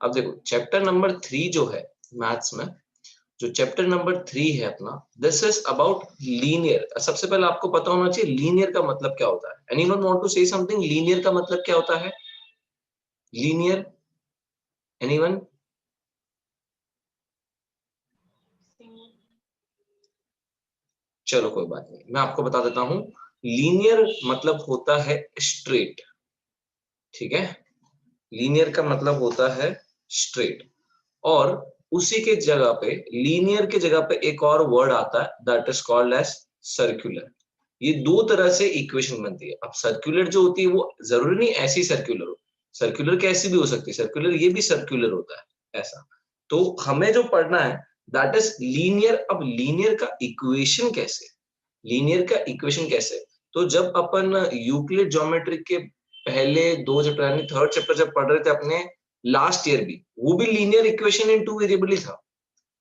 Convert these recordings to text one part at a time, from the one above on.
अब देखो chapter number 3 जो है मैथ्स में, जो चैप्टर नंबर 3 है अपना, दिस इज अबाउट लीनियर। सबसे पहले आपको पता होना चाहिए लीनियर का मतलब क्या होता है। Anyone want to say something? Linear का मतलब क्या होता है? Linear, anyone? चलो कोई बात नहीं, मैं आपको बता देता हूं। लीनियर मतलब होता है स्ट्रेट, ठीक है? लीनियर का मतलब होता है स्ट्रेट, और उसी के जगह पे, लीनियर के जगह पे एक और वर्ड आता है that is called as circular. ये दो तरह से इक्वेशन बनती है। अब सर्कुलर जो होती है वो जरूरी नहीं ऐसी सर्कुलर हो, सर्कुलर कैसी भी हो सकती है, सर्कुलर ये भी सर्कुलर होता है ऐसा। तो हमें जो पढ़ना है दैट इज लीनियर। अब लीनियर का इक्वेशन कैसे, लीनियर का इक्वेशन कैसे? तो जब अपन यूक्लिड ज्योमेट्री के पहले दो चैप्टर यानी थर्ड चैप्टर जब पढ़ रहे थे अपने लास्ट ईयर भी, वो भी linear equation in two variable ही था,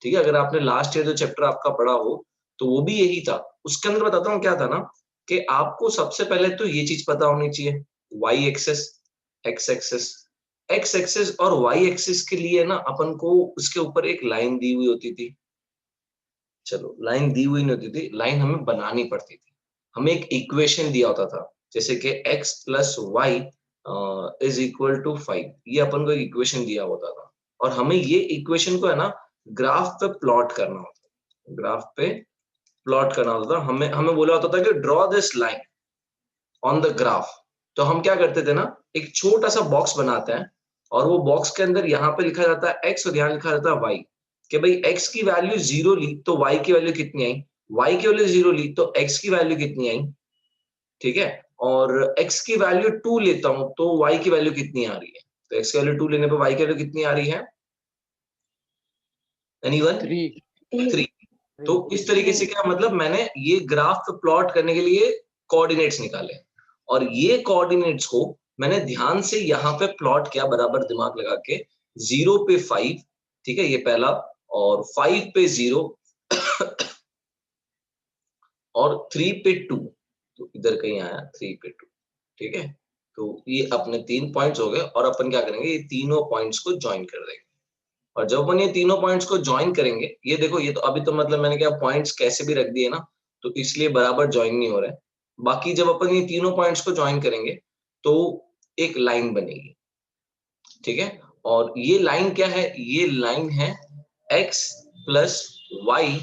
ठीक है? अगर आपने लास्ट ईयर जो चैप्टर आपका पढ़ा हो तो वो भी यही था। उसके अंदर बताता हूँ क्या था ना, कि आपको सबसे पहले तो ये चीज पता होनी चाहिए, y axis, x axis. X axis और वाई एक्सेस के लिए ना अपन को उसके ऊपर एक लाइन दी हुई होती थी। चलो लाइन दी हुई नहीं होती थी, लाइन हमें बनानी पड़ती थी। हमें एक इक्वेशन दिया होता था, जैसे कि x plus y is equal to 5, ये अपन को एक इक्वेशन दिया होता था, और हमें ये इक्वेशन को है ना ग्राफ पे प्लॉट करना होता था, ग्राफ पे प्लॉट करना होता था। हमें हमें बोला होता था कि draw this line on the graph. तो हम क्या करते थे ना, एक छोटा सा बॉक्स बनाते हैं, और वो बॉक्स के अंदर यहाँ पे लिखा जाता है x और यहाँ लिखा जाता है y, कि भाई x की वैल्यू 0 ली तो y की वैल्यू कितनी आई, y की वैल्यू 0 ली तो x की वैल्यू कितनी आई, ठीक है? और x की वैल्यू 2 लेता हूं तो y की वैल्यू कितनी आ रही है? तो x की वैल्यू 2 लेने पर y की वैल्यू कितनी आ रही है? एनीवन? 3। तो इस तरीके से क्या मतलब, मैंने ये ग्राफ प्लॉट करने के लिए कोऑर्डिनेट्स निकाले, और ये कोऑर्डिनेट्स को मैंने ध्यान से यहाँ पे प्लॉट किया, बराबर दिमाग लगा के। 0 पे 5, ठीक है, ये पहला, और 5 पे 0 और 3 पे 2, तो इधर कहीं आया 3 पे 2, ठीक है? तो ये अपने 3 पॉइंट्स हो गए, और अपन क्या करेंगे, ये तीनों पॉइंट्स को ज्वाइन कर देंगे। और जब अपन ये तीनों पॉइंट्स को ज्वाइन करेंगे, ये देखो, ये तो अभी तो मतलब मैंने क्या पॉइंट्स कैसे भी रख दिए ना, तो इसलिए बराबर ज्वाइन नहीं हो रहा है। बाकी जब अपन ये तीनों पॉइंट्स को ज्वाइन करेंगे तो एक लाइन बनेगी, ठीक है? और ये लाइन क्या है? ये लाइन है x plus y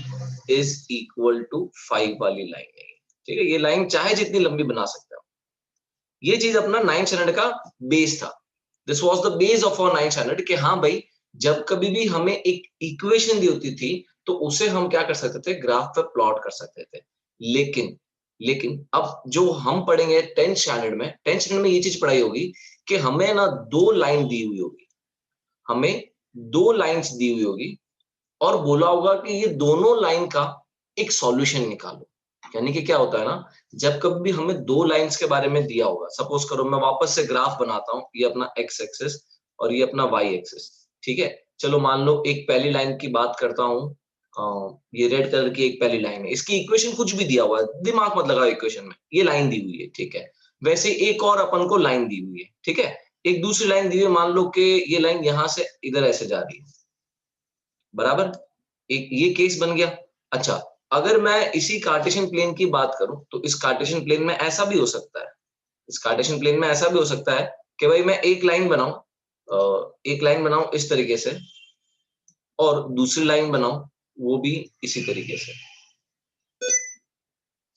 is equal to 5 वाली लाइन है, ठीक है? ये लाइन चाहे जितनी लंबी बना सकते हो। ये चीज अपना 9th स्टैंडर्ड का बेस था। This was the base of our 9th standard, कि हाँ भाई, जब कभी भी हमें एक इक्वेशन दी होती थी तो उसे हम क्या कर सकते थे, ग्राफ पे प्लॉट कर सकते थे। लेकिन लेकिन अब जो हम पढ़ेंगे 10th स्टैंडर्ड में, 10th स्टैंडर्ड में ये चीज पढ़ाई होगी कि हमें ना दो लाइन दी हुई होगी, हमें दो लाइंस दी हुई होगी, और बोला होगा कि ये दोनों लाइन का एक सॉल्यूशन निकालो। यानी कि क्या होता है ना, जब कभी भी हमें दो लाइंस के बारे में दिया होगा, सपोज करो मैं वापस से ग्राफ बनाता हूं, ये अपना x एक्सिस और ये अपना y एक्सिस, ठीक है? चलो मान लो एक पहली लाइन की बात करता हूं, ये रेड कलर की एक पहली लाइन है, इसकी इक्वेशन कुछ भी दिया हुआ है, दिमाग मत लगाओ इक्वेशन में, ये लाइन दी हुई है, ठीक है? वैसे एक और अपन को लाइन दी हुई है, ठीक है? एक दूसरी लाइन दी हुई है, मान लो कि ये लाइन यहां से इधर ऐसे जा रही है, बराबर? एक ये केस बन गया। अच्छा, अगर मैं इसी कार्टेशियन प्लेन की बात करूं तो इस कार्टेशियन प्लेन में ऐसा भी हो सकता है, इस कार्टेशियन प्लेन में ऐसा भी हो सकता है कि भाई मैं एक लाइन बनाऊं, एक लाइन बनाऊं इस तरीके से, और दूसरी लाइन बनाऊं वो भी इसी तरीके से।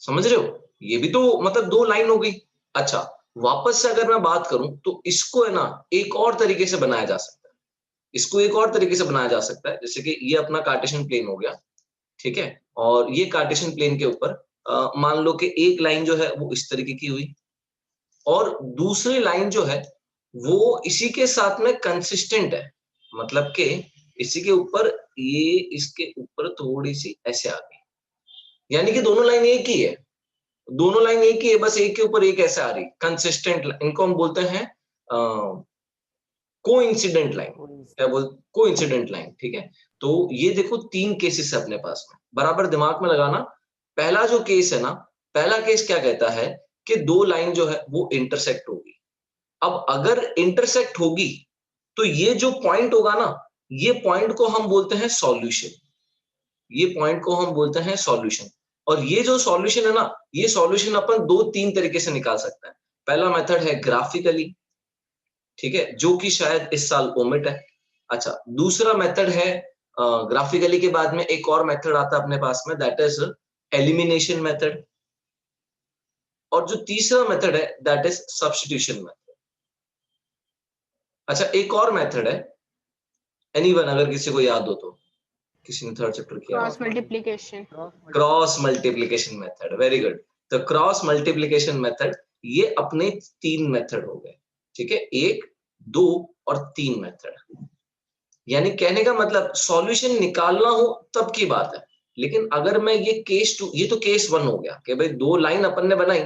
समझ रहे हो? ये भी तो मतलब दो लाइन हो गई। अच्छा, वापस से अगर मैं बात करूं तो इसको है ना एक और तरीके से बनाया जा सकता है, इसको एक और तरीके से बनाया जा सकता है, जैसे कि ये अपना कार्टेशियन प्लेन हो गया, ठीक है? और ये कार्टेशियन प्लेन के ऊपर मान लो कि एक लाइन जो है वो इस तरीके की हुई, और दूसरी लाइन जो है वो इसी के साथ में कंसिस्टेंट है, मतलब कि इसी के ऊपर, ये इसके ऊपर थोड़ी सी ऐसे आ गई, यानी कि दोनों लाइन एक ही है, दोनों लाइन एक ही है, बस एक के ऊपर एक ऐसे आ रही, कंसिस्टेंट। इनको हम बोलते हैं कोइंसिडेंट लाइन। क्या बोल? कोइंसिडेंट लाइन, ठीक है? तो ये देखो तीन केसेस है अपने पास में, बराबर दिमाग में लगाना। पहला जो केस है ना, पहला केस क्या कहता है कि दो लाइन जो है वो इंटरसेक्ट होगी। अब अगर इंटरसेक्ट होगी तो ये जो पॉइंट होगा ना, ये पॉइंट को हम बोलते हैं सॉल्यूशन, ये पॉइंट को हम बोलते हैं सॉल्यूशन। और ये जो सॉल्यूशन है ना, ये सॉल्यूशन अपन 2-3 तरीके से निकाल सकते हैं। पहला मेथड है ग्राफिकली, ठीक है, जो कि शायद इस साल ओमिट है। अच्छा, दूसरा मेथड है ग्राफिकली के बाद में एक और मेथड आता है अपने पास में, दैट इज एलिमिनेशन मेथड। और जो तीसरा मेथड है दैट इज सब्स्टिट्यूशन मेथड। अच्छा, एक और मेथड है, एनीवन अगर किसी को याद हो तो, किसी ने थर्ड चैप्टर किया, cross multiplication. Cross multiplication method, very good. तो क्रॉस मल्टीप्लिकेशन मेथड, ये अपने 3 मेथड हो गए, ठीक है, 1, 2 और 3 मेथड। यानी कहने का मतलब सॉल्यूशन निकालना हो तब की बात है। लेकिन अगर मैं ये केस 2, ये तो केस 1 हो गया कि भाई 2 लाइन अपन ने बनाई,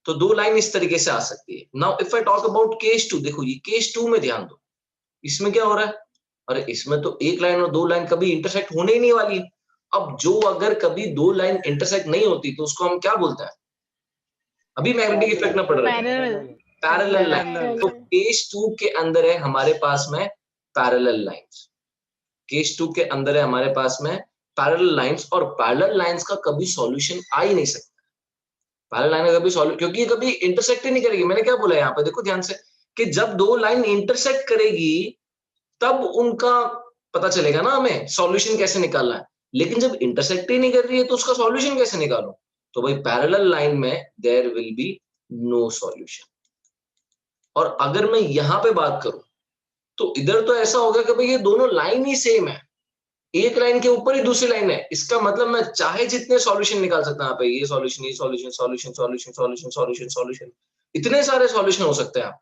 तो 2 लाइन इस तरीके से आ सकती है। Now if I talk about case 2, देखो ये केस 2 में ध्यान दो, इसमें क्या हो रहा है, अरे इसमें तो 1 लाइन और 2 लाइन कभी इंटरसेक्ट होने ही नहीं वाली। अब जो अगर कभी 2 लाइन इंटरसेक्ट नहीं होती तो उसको हम क्या बोलते हैं, अभी मैग्नेटिक इफेक्ट ना पड़ रहा है, पैरेलल। Parallel line. तो केस 2 के अंदर है हमारे पास में पैरेलल लाइंस, केस 2 के अंदर है हमारे पास में पैरेलल लाइंस। और पैरेलल लाइंस का कभी सॉल्यूशन आ ही नहीं सकता, पैरेलल लाइन का कभी सॉल्यूशन, क्योंकि ये कभी इंटरसेक्ट ही नहीं करेगी। मैंने क्या बोला यहाँ पे, देखो ध्यान से, कि जब 2 लाइन इंटरसेक्ट करेगी तब उनका पता चलेगा ना हमें सॉल्यूशन कैसे निकालना है। लेकिन जब इंटरसेक्ट ही नहीं कर रही है तो उसका सॉल्यूशन कैसे निकालूं? तो भाई पैरेलल लाइन में there will be no solution. और अगर मैं यहां पे बात करूं तो इधर तो ऐसा होगा कि भाई ये दोनों लाइन ही सेम है, एक लाइन के ऊपर ही दूसरी लाइन है। इसका मतलब मैं चाहे जितने सॉल्यूशन निकाल सकता हूं, यहाँ पे ये सॉल्यूशन, ये solution, solution, solution, solution, solution, solution, इतने सारे सॉल्यूशन हो सकते हैं, आप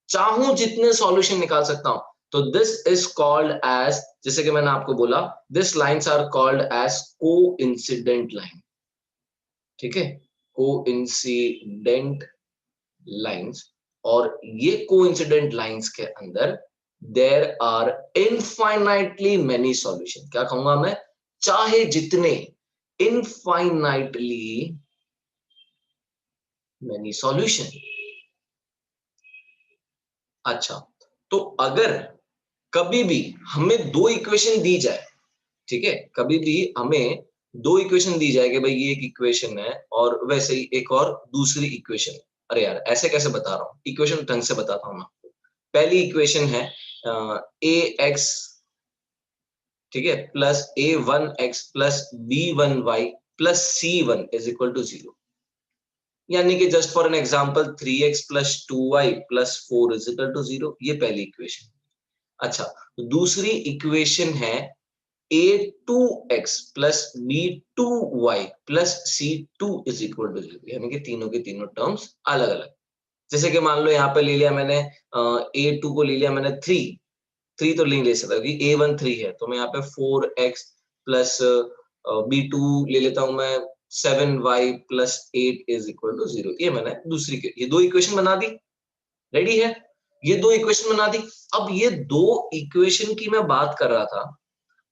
चाहूं जितने सॉल्यूशन निकाल सकता हूं। तो दिस इज कॉल्ड एज, जैसे कि मैंने आपको बोला, this lines are called as coincident line, ठीक है, कोइंसिडेंट लाइंस। और ये कोइंसिडेंट लाइंस के अंदर there are infinitely many solution, क्या कहूंगा मैं, चाहे जितने, इनफाइनाइटली मेनी सॉल्यूशन। अच्छा, तो अगर कभी भी हमें 2 इक्वेशन दी जाए, ठीक है, कभी भी हमें 2 इक्वेशन दी जाए कि भाई ये एक इक्वेशन है और वैसे ही एक और दूसरी इक्वेशन, अरे यार ऐसे कैसे बता रहा हूँ, इक्वेशन ढंग से बताता हूँ मैं आपको। पहली इक्वेशन है ए एक्स, ठीक है, plus a1x plus b1y plus c1 is equal to 0। यानी कि just for an example 3x plus 2y plus 4 is equal to 0, ये पहली इक्वेशन। अच्छा, दूसरी इक्वेशन है a2x plus b2y plus c2 is equal to 0, यानी कि तीनों के तीनों टर्म्स अलग अलग। जैसे कि मान लो यहाँ पे ले लिया मैंने a2 को ले लिया मैंने 3 तो नहीं ले सकता क्योंकि a1 3 है, तो मैं यहाँ पे 4x प्लस b2 ले लेता हूं मैं 7y plus 8 is equal to 0। ये मैंने दूसरी के ये 2 इक्वेशन बना दी, रेडी है, ये 2 इक्वेशन बना दी। अब ये 2 इक्वेशन की मैं बात कर रहा था,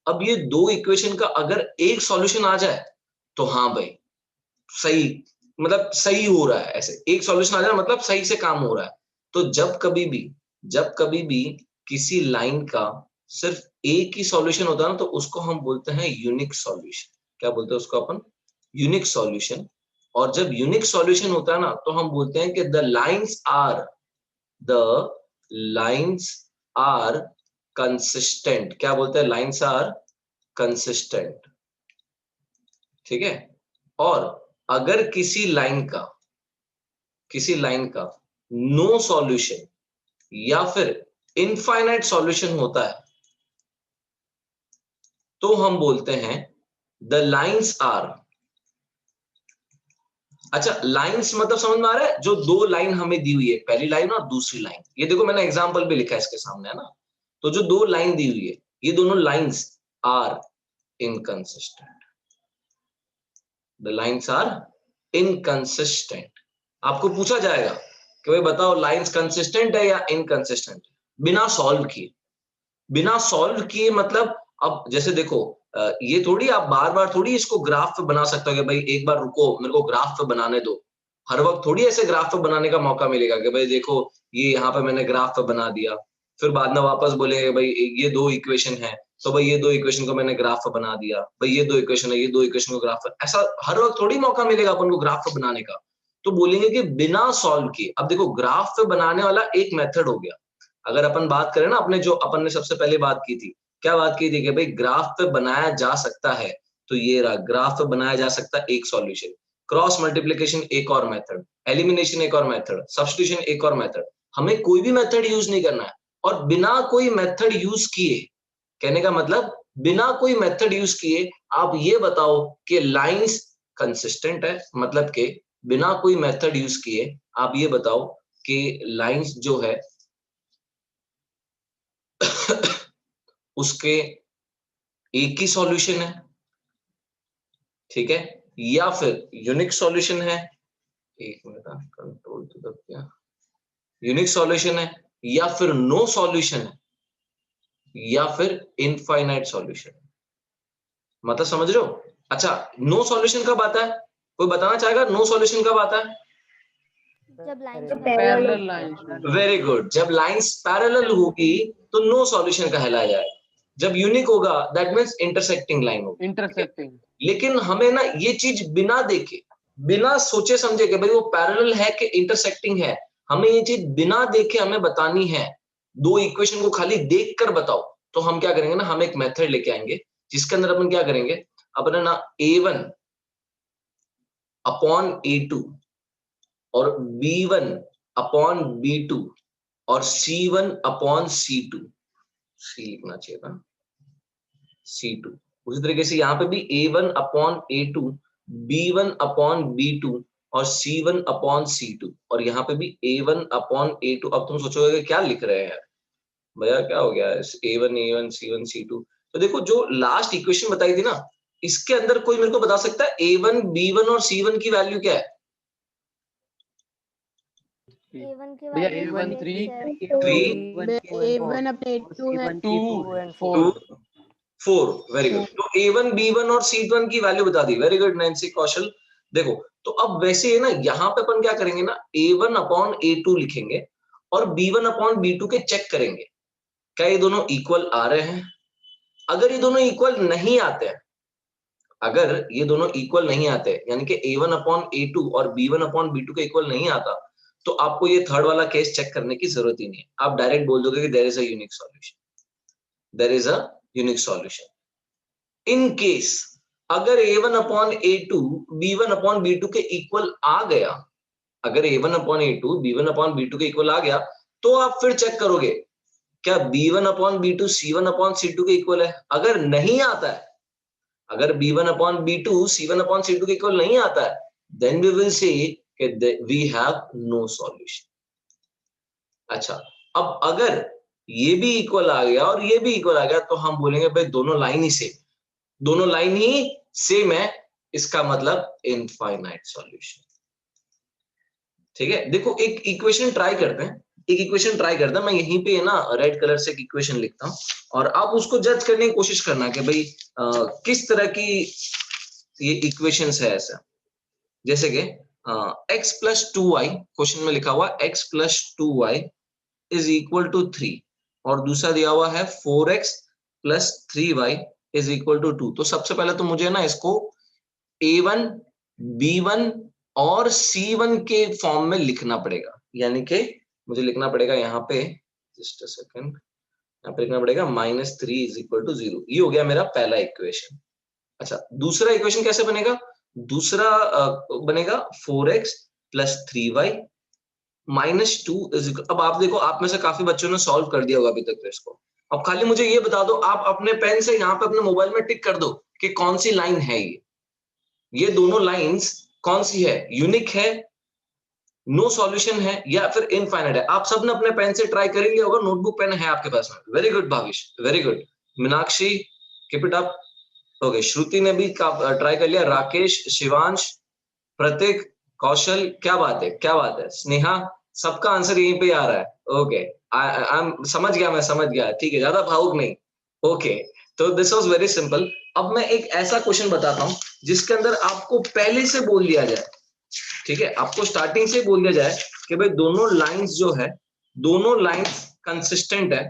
अब ये 2 इक्वेशन का अगर एक सॉल्यूशन आ जाए तो हाँ भाई सही, मतलब सही हो रहा है, ऐसे एक सॉल्यूशन आ जाए मतलब सही से काम हो रहा है। तो जब कभी भी किसी लाइन का सिर्फ एक ही सॉल्यूशन होता है ना, तो उसको हम बोलते हैं यूनिक सॉल्यूशन। क्या बोलते हैं उसको अपन? Unique solution. और जब यूनिक सॉल्यूशन होता है ना, तो हम बोलते हैं कि द लाइंस आर कंसिस्टेंट। क्या बोलते हैं? लाइंस आर कंसिस्टेंट, ठीक है। और अगर किसी लाइन का नो सॉल्यूशन या फिर इनफाइनाइट सॉल्यूशन होता है, तो हम बोलते हैं द लाइंस आर, अच्छा लाइंस मतलब समझ में आ रहा है, जो 2 लाइन हमें दी हुई है, पहली लाइन और दूसरी लाइन, ये देखो मैंने एग्जांपल भी लिखा है इसके सामने, है ना। तो जो 2 लाइन दी हुई है, ये दोनों lines are inconsistent, the lines are inconsistent. आपको पूछा जाएगा कि भाई बताओ लाइंस कंसिस्टेंट है या इनकंसिस्टेंट, बिना सॉल्व किए मतलब, अब जैसे देखो ये थोड़ी आप बार बार थोड़ी इसको ग्राफ पे बना सकते हो कि भाई एक बार रुको मेरे को ग्राफ पे बनाने दो। हर वक्त थोड़ी ऐसे ग्राफ पे बनाने का मौका मिलेगा कि भाई देखो ये यहाँ पे मैंने ग्राफ पे बना दिया, फिर बाद में वापस बोलेंगे भाई ये दो इक्वेशन है, तो भाई ये दो इक्वेशन को मैंने ग्राफ बना दिया, भाई ये दो इक्वेशन है, ये दो इक्वेशन को ग्राफ, ऐसा हर वक्त थोड़ी मौका मिलेगा अपन को ग्राफ बनाने का। तो बोलेंगे कि बिना सॉल्व किए, अब देखो ग्राफ पे बनाने वाला एक मेथड हो गया। अगर अपन बात करें ना, अपने जो अपन ने सबसे पहले बात की थी, क्या बात की थी कि भाई ग्राफ पे बनाया जा सकता है, तो ये रहा ग्राफ पे बनाया जा सकता है एक सॉल्यूशन, क्रॉस मल्टीप्लिकेशन एक और मेथड, एलिमिनेशन एक और मेथड, सब्स्टिट्यूशन एक और मेथड। हमें कोई भी मेथड यूज नहीं करना है, और बिना कोई मेथड यूज किए, कहने का मतलब बिना कोई मेथड यूज किए आप ये बताओ कि लाइंस कंसिस्टेंट है, मतलब कि बिना कोई मेथड यूज किए आप ये बताओ कि लाइंस जो है उसके एक ही सॉल्यूशन है, ठीक है, या फिर यूनिक सॉल्यूशन है, एक मिनट, कंट्रोल टू द क्या, यूनिक सॉल्यूशन है, या फिर नो सॉल्यूशन है, या फिर इनफाइनाइट सॉल्यूशन। मतलब समझ रहे हो? अच्छा, नो सॉल्यूशन कब आता है? कोई बताना चाहेगा नो सॉल्यूशन कब आता है? जब lines parallel lines, very good, जब लाइंस पैरेलल होगी तो नो सॉल्यूशन कहलाया जाएगा। जब यूनिक होगा दैट मींस इंटरसेक्टिंग लाइन होगी, इंटरसेक्टिंग। लेकिन हमें ना ये चीज बिना देखे, बिना सोचे समझे कि भाई वो पैरेलल है कि इंटरसेक्टिंग है, हमें ये चीज बिना देखे हमें बतानी है। दो इक्वेशन को खाली देखकर बताओ, तो हम क्या करेंगे ना, हम एक मेथड लेके आएंगे जिसके अंदर अपन क्या करेंगे, अपन ना A1 अपॉन A2 और B1 अपॉन B2 और C1 अपॉन C2, C लिखना चाहिए था, C2। उसी तरीके से यहाँ पे भी A1 upon A2, B1 upon B2 और C1 अपॉन C2, और यहाँ पे भी A1 अपॉन A2। अब तुम सोचोगे कि क्या लिख रहे हैं भैया, क्या हो गया A1 C1 C2। तो देखो जो लास्ट इक्वेशन बताई थी ना, इसके अंदर कोई मेरे को बता सकता है A1 B1 और C1 की वैल्यू क्या है? A1 की भैया वैल्यू A1 3, A1 अपने 2 है, 2 2 4। 4, वेरी गुड। तो A1 B1 और C1 की वैल्यू बता दी, वेरी गुड नैन्सी कौशल। देखो तो अब वैसे है ना, यहाँ पे अपन क्या करेंगे ना, A1 अपॉन A2 लिखेंगे और B1 अपॉन B2 के चेक करेंगे क्या ये दोनों इक्वल आ रहे हैं। अगर ये दोनों इक्वल नहीं आते हैं, अगर ये दोनों इक्वल नहीं आते, यानी कि A1 अपॉन A2 और B1 अपॉन B2 के इक्वल नहीं आता, तो आपको ये थर्ड वाला केस चेक करने की जरूरत ही नहीं है। आप डायरेक्ट बोल दोगे कि there is a unique solution, there is a unique solution. In case अगर A1 upon A2 B1 upon B2 के इक्वल आ गया, अगर A1 upon A2 B1 upon B2 के इक्वल आ गया, तो आप फिर चेक करोगे क्या B1 upon B2 C1 upon C2 के इक्वल है। अगर नहीं आता है, अगर B1 upon B2 C1 upon C2 के इक्वल नहीं आता है, then we will say we have no solution। अच्छा, अब अगर ये भी इक्वल आ गया और ये भी इक्वल आ गया, तो हम बोलेंगे भाई दोनों लाइन ही सेम, दोनों लाइन ही सेम है, इसका मतलब इनफाइनाइट सॉल्यूशन। ठीक है, देखो एक इक्वेशन ट्राई करते हैं, एक इक्वेशन ट्राई करते हैं। मैं यहीं पे ना रेड कलर से एक इक्वेशन लिखता हूं और आप उसको जज करने की कोशिश करना कि भाई किस तरह की ये इक्वेशंस है। ऐसा जैसे कि x प्लस 2y, क्वेश्चन में लिखा हुआ x plus 2y is equal to 3, और दूसरा दिया हुआ है 4x plus 3y is equal to 2। तो सबसे पहले तो मुझे ना इसको A1 B1 और C1 के फॉर्म में लिखना पड़ेगा, यानी कि मुझे लिखना पड़ेगा यहाँ पे, जस्ट अ सेकंड, यहाँ पे लिखना पड़ेगा -3 इज इक्वल टू 0। ये हो गया मेरा पहला इक्वेशन। अच्छा, दूसरा इक्वेशन कैसे बनेगा? दूसरा बनेगा 4x plus 3y -2 is equal. अब आप देखो, आप में से काफी बच्चों ने सॉल्व कर दिया होगा अभी तक तो इसको। अब खाली मुझे ये बता दो, आप अपने पेन से यहाँ पे अपने मोबाइल में टिक कर दो कि कौन सी लाइन है ये दोनों लाइंस कौन सी है, यूनिक है, नो सॉल्यूशन है, या फिर इनफाइनाइट है। आप सब ने अपने पेन से ट्राई कर लिया होगा, नोटबुक पेन है आपके पास में। Very good Bhavish, very good. Meenakshi, keep it up. Okay, Shruti ने भी ट्राई कर लिया, राकेश, शिवांश, प्रतीक, कौशल, क्या बात है, क्या बात है। स्नेहा, सबका आंसर यहीं पे आ रहा है। ओके, समझ गया, मैं समझ गया, ठीक है, ज्यादा भावुक नहीं। ओके, तो दिस वाज वेरी सिंपल। अब मैं एक ऐसा क्वेश्चन बताता हूं जिसके अंदर आपको पहले से बोल दिया जाए, ठीक है, आपको स्टार्टिंग से बोल दिया जाए कि भाई दोनों लाइंस जो है, दोनों लाइंस कंसिस्टेंट है,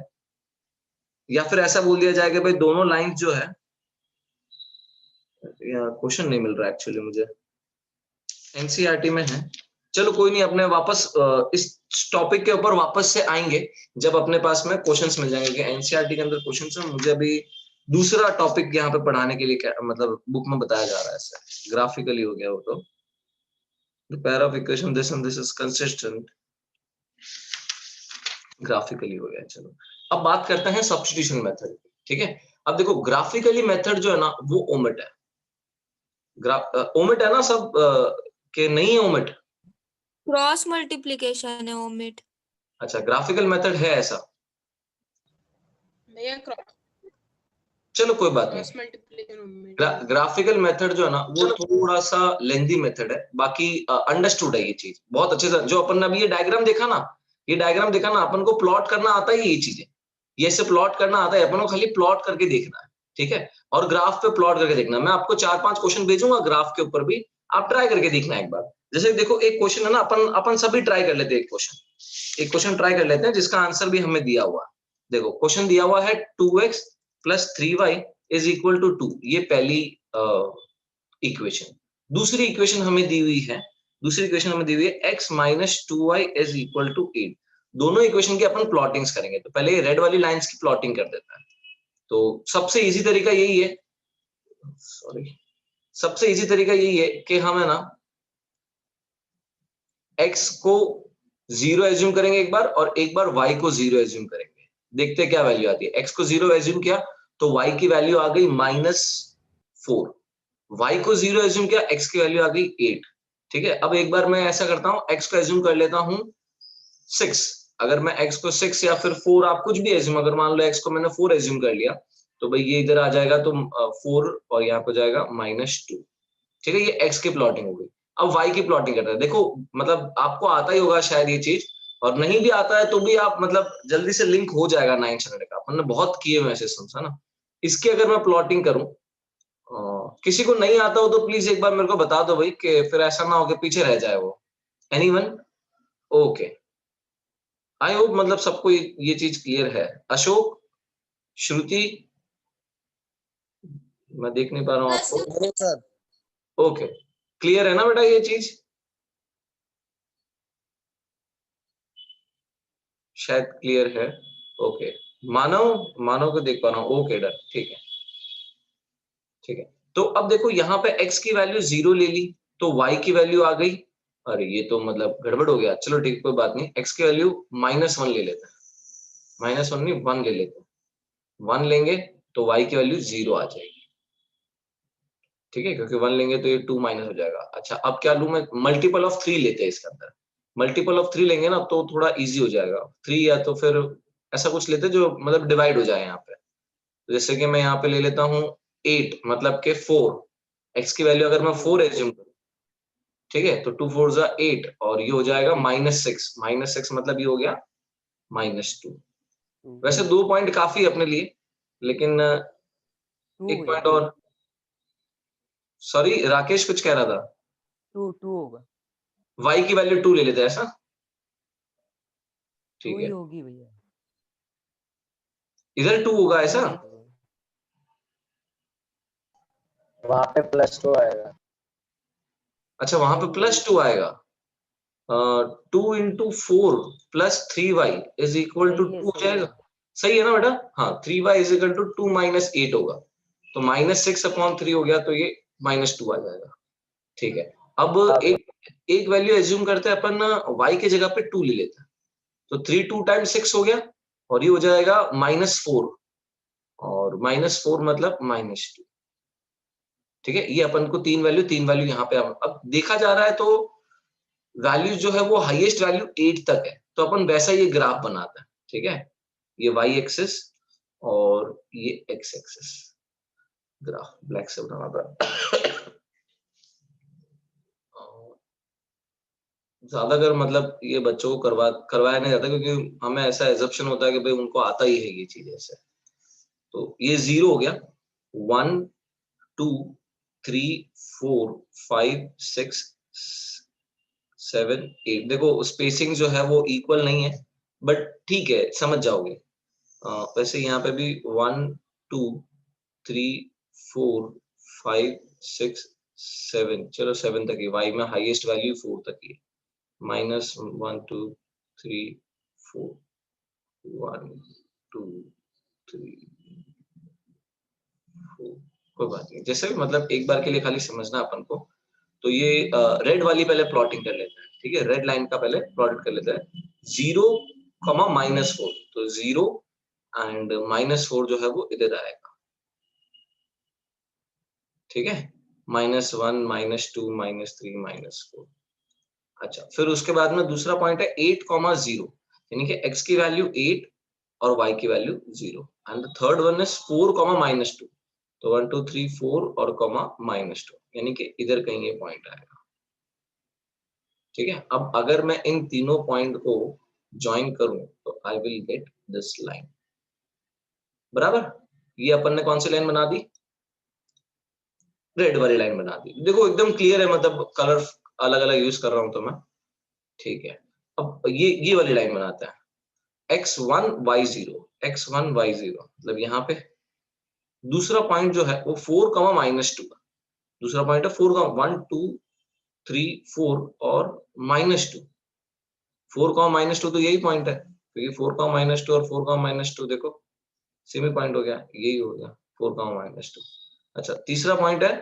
या फिर ऐसा बोल दिया जाए कि भाई दोनों लाइंस जो है, यार क्वेश्चन नहीं मिल रहा एक्चुअली मुझे, एनसीईआरटी में है, चलो कोई नहीं, अपने वापस इस टॉपिक के ऊपर वापस से आएंगे जब अपने पास में क्वेश्चंस मिल जाएंगे, कि एनसीईआरटी के अंदर क्वेश्चंस है, मुझे अभी दूसरा टॉपिक यहाँ पे पढ़ाने के लिए क्या मतलब बुक में बताया जा रहा है, ऐसा ग्राफिकली हो गया वो तो, the pair of equation this and this is consistent, graphically हो गया। चलो अब बात करते हैं सब्स्टिट्यूशन मेथड, ठीक है। अब देखो ग्राफिकली मेथड जो है ना वो ओमिट है, ओमिट है ना सब के नहीं है ओमिट, क्रॉस मल्टीप्लिकेशन है ओमिट। अच्छा ग्राफिकल मेथड है ऐसा, भैया चलो कोई बात नहीं। Cross multiplication omit. Graphical method जो है ना वो थोड़ा सा लेंथी मेथड है, बाकी अंडरस्टूड है ये चीज बहुत अच्छे से। जो अपन ने अभी ये डायग्राम देखा ना, ये डायग्राम देखा ना, अपन को प्लॉट करना आता है, ये चीजें ये से प्लॉट करना आता है, अपन को खाली प्लॉट करके देखना है, ठीक है, और ग्राफ पे प्लॉट करके देखना। मैं आपको 4-5 क्वेश्चन भेजूंगा ग्राफ के ऊपर भी, आप ट्राई करके देखना एक बार। जैसे देखो एक क्वेश्चन है ना, अपन सभी ट्राई कर लेते हैं, एक क्वेश्चन ट्राई कर लेते हैं जिसका आंसर भी हमें दिया हुआ है। देखो क्वेश्चन दिया हुआ है 2x + 3y = 2, ये पहली इक्वेशन। दूसरी इक्वेशन हमें दी हुई है, x - 2y = 8। दोनों इक्वेशन की अपन प्लॉटिंग्स करेंगे, तो पहले ये रेड वाली लाइंस की प्लॉटिंग कर देता है। तो सबसे इजी तरीका यही है, सबसे इजी तरीका यही है कि हम है ना x को 0 एज्यूम करेंगे एक बार, और एक बार y को 0 एज्यूम करेंगे, देखते हैं क्या वैल्यू आती है। x को 0 एज्यूम किया तो y की वैल्यू आ गई -4, y को 0 एज्यूम किया, x की वैल्यू आ गई 8, ठीक है। अब एक बार मैं ऐसा करता हूं, x को एज्यूम कर लेता हूं 6, अगर मैं x को 6 या फिर 4, आप कुछ भी एज्यूम, अगर मान लो x को मैंने 4 एज्यूम कर लिया, तो भाई ये इधर आ जाएगा तो 4 और यहाँ पे जाएगा -2, ठीक है। ये x की प्लॉटिंग हो गई। अब y की प्लॉटिंग करते हैं। देखो मतलब आपको आता ही होगा शायद ये चीज, और नहीं भी आता है तो भी आप मतलब जल्दी से लिंक हो जाएगा 9th स्टैंडर्ड का, अपन ने बहुत किए हुए ऐसे सम्स, है ना। इसकी अगर मैं प्लॉटिंग करूं, किसी को नहीं आता हो तो प्लीज एक बार मेरे को बता दो भाई, कि फिर ऐसा ना हो कि पीछे रह जाए वो। एनीवन? ओके, आई होप मतलब सबको ये चीज क्लियर है। अशोक, श्रुति, मैं देख नहीं पा रहा हूँ आपको। ओके, क्लियर है ना बेटा ये चीज? शायद क्लियर है। ओके, मानव को देख पा रहा हूँ। ओके डन, ठीक है, ठीक है। तो अब देखो यहाँ पे x की वैल्यू 0 ले ली, तो y की वैल्यू आ गई, अरे ये तो मतलब गड़बड़ हो गया। चलो ठीक, कोई बात नहीं, x की वैल्यू -1 ले लेते हैं, -1 नहीं 1 ले लेते हैं, 1 लेंगे तो y की वैल्यू 0 आ जाएगी, ठीक है, क्योंकि 1 लेंगे तो ये 2 माइनस हो जाएगा। अच्छा अब क्या लूं मैं, मल्टीपल ऑफ 3 लेते हैं इसके अंदर, मल्टीपल ऑफ 3 लेंगे ना तो थोड़ा इजी हो जाएगा। 3 या तो फिर ऐसा कुछ लेते जो मतलब डिवाइड हो जाए यहाँ पे, तो जैसे कि मैं यहाँ पे ले लेता हूँ 8, मतलब के 4, x की वैल्यू अगर मैं 4 एज्यूम करूँ, ठीक है, तो 2 4 ज़ा 8, और ये हो जाएगा -6 मतलब ये हो गया -2। वैसे 2 पॉइंट काफी अपने लिए, लेकिन एक पॉइंट और, सॉरी राकेश कुछ कह रहा था। 2 होगा, y की वैल्यू 2 ले लेते हैं, ऐसा ठीक 2 है, ही होगी भैया, इधर 2 होगा ऐसा, वहां पे +2 आएगा। अच्छा वहां पे +2 आएगा। 2 × 4 + 3y = 2 हो जाएगा, सही है ना बेटा? हाँ, 3y = 2 - 8 होगा, तो -6/3 हो गया, तो ये -2 आ जाएगा, ठीक है। अब एक वैल्यू एज्यूम करते हैं अपन, y की जगह पे 2 ले लेते हैं, तो 3 2 × 6 हो गया, और ये हो जाएगा -4, और -4 मतलब -2, ठीक है। ये अपन को तीन वैल्यू यहाँ पे अब देखा जा रहा है, तो वैल्यू जो है वो हाईएस्ट वैल्यू 8 तक है, तो अपन वैसा ये ग्राफ बनाता है, ठीक है। ये y एक्सिस और ये x एक्सिस, ग्राफ ब्लैक से बनाना था। ज्यादा अगर मतलब ये बच्चों को करवाया नहीं जाता, क्योंकि हमें ऐसा एजप्शन होता है कि भाई उनको आता ही है ये चीज ऐसे। तो ये 0 हो गया, 1 2 3 4 5 6 7 8, देखो स्पेसिंग जो है वो इक्वल नहीं है, बट ठीक है, समझ जाओगे। वैसे यहाँ पे भी 1 2 3 4 5 6 7, चलो 7 तक ही, y में हाईएस्ट वैल्यू 4 तक ही, -1 2 3 4 1 2 3 4, कोई बात नहीं, जैसे भी, मतलब एक बार के लिए खाली समझना अपन को। तो ये रेड वाली पहले प्लॉटिंग कर लेते हैं, ठीक है, रेड लाइन का पहले प्लॉट कर लेते हैं। 0, -4, तो 0 एंड -4 जो है वो इधर आएगा, ठीक है, -1 -2 -3 -4। अच्छा, फिर उसके बाद में दूसरा पॉइंट है 8,0, यानी कि x की वैल्यू 8 और y की value 0, and the third one is 4, -2, तो 1 2 3 4 और -2, यानी कि इधर कहीं ये पॉइंट आएगा, ठीक है। अब अगर मैं इन तीनों पॉइंट को ज्वाइन करूं तो I will get this line, बराबर। ये अपन ने कौन सी लाइन बना दी? रेड वाली लाइन बना दी। देखो एकदम क्लियर है, मतलब कलर अलग अलग यूज कर रहा हूं तो मैं, ठीक है। अब ये वाली लाइन बनाते हैं, x1 y0, x1 y0, मतलब यहाँ पे दूसरा पॉइंट जो है वो 4, -2 का, दूसरा पॉइंट है 4, 1 2 3 4 और -2, 4, -2 तो यही पॉइंट है, क्योंकि 4, -2 और 4, -2 देखो सेम ही पॉइंट हो गया, यही हो गया 4, -2। अच्छा, तीसरा पॉइंट है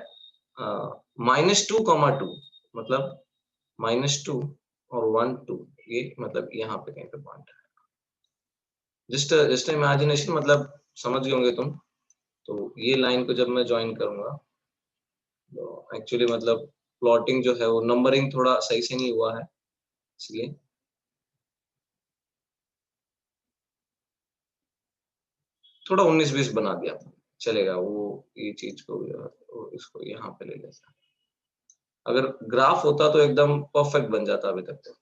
-2, 2, मतलब -2 और 1 2, ये मतलब यहाँ पे कहीं पे पॉइंट है। जस्ट इमेजिनेशन, मतलब समझ गए होंगे तुम। तो ये लाइन को जब मैं ज्वाइन करूंगा तो एक्चुअली मतलब प्लॉटिंग जो है वो नंबरिंग थोड़ा सही से नहीं हुआ है, इसलिए थोड़ा 19-20 बना दिया, चलेगा वो, ये चीज को इसको यहाँ पे ले लेते हैं। अगर ग्राफ होता तो एकदम परफेक्ट बन जाता अभी तक तो,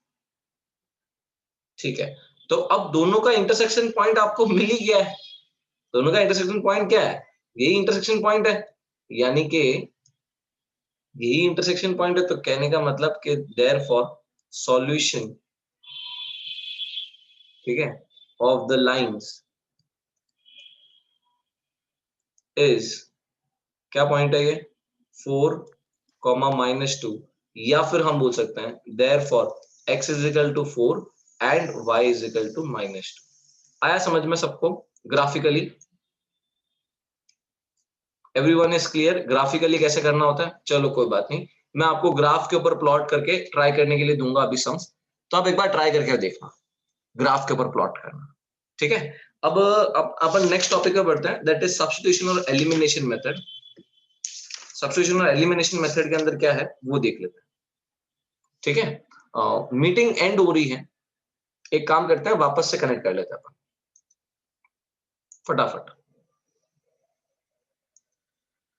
ठीक है। तो अब दोनों का इंटरसेक्शन पॉइंट आपको मिल ही गया है। दोनों का इंटरसेक्शन पॉइंट क्या है? यही इंटरसेक्शन पॉइंट है, यानी कि यही इंटरसेक्शन पॉइंट है। तो कहने का मतलब कि देयरफॉर सॉल्यूशन, ठीक है, ऑफ द लाइंस इज, क्या पॉइंट है ये? 4, -2, या फिर हम बोल सकते हैं therefore x is equal to 4 and y is equal to -2। आया समझ में सबको? Graphically everyone is clear? Graphically कैसे करना होता है? चलो कोई बात नहीं, मैं आपको ग्राफ के ऊपर प्लॉट करके ट्राई करने के लिए दूंगा अभी सम्स, तो आप एक बार ट्राई करके देखना, ग्राफ के ऊपर प्लॉट करना, ठीक है। अब अपन नेक्स्ट टॉपिक पे बढ़ते हैं, दैट इज सब्स्टिट्यूशन और एलिमिनेशन मेथड। सब्स्टिट्यूशन और एलिमिनेशन मेथड के अंदर क्या है वो देख लेते हैं, ठीक है। मीटिंग एंड हो रही है, एक काम करते हैं वापस से कनेक्ट कर लेते हैं अपन फटाफट।